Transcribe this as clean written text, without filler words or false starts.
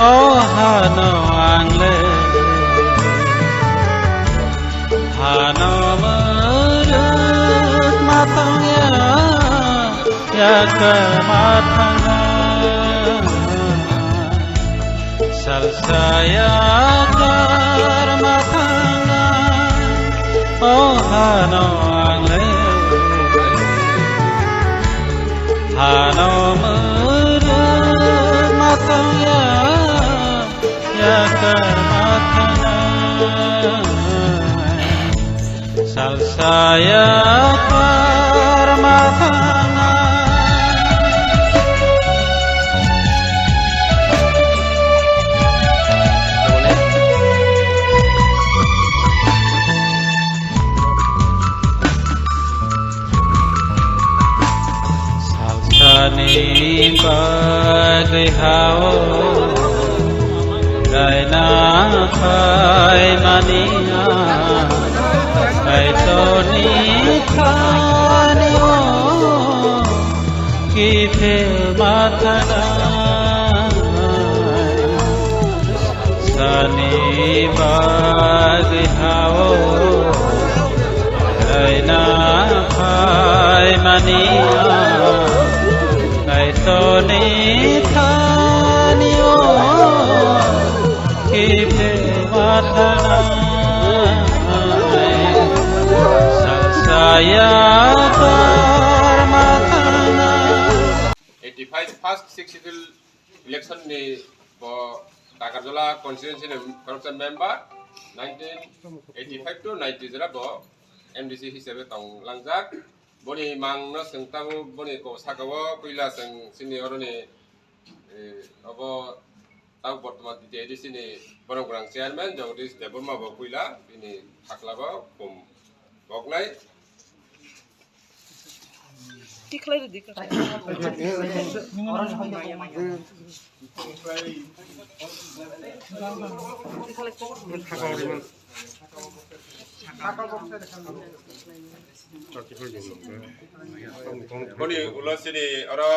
hano angle hano merut matangnya ya ke matangnya salsaya kar matangnya hano angle hano merut matangnya ya ke matangnya salsaya kar matangnya ni paglihao dai na khai mania kai to ni khani o ki the matana sani paglihao dai na khai mania Toni thanio kipe matana salsaya parmatana 85 first successful election ni bo Dakarjola constituency ni corruption member 1985 to 90 jara bo MDC hisabe tong langjak boni mang no sengtamu boni ko sakawo kuila seng sini oroni abo tau bortoman di sini borong-borong chairman jogdis deborma bo kuila ini saklaba kum bognai diklai boni ulo sini ora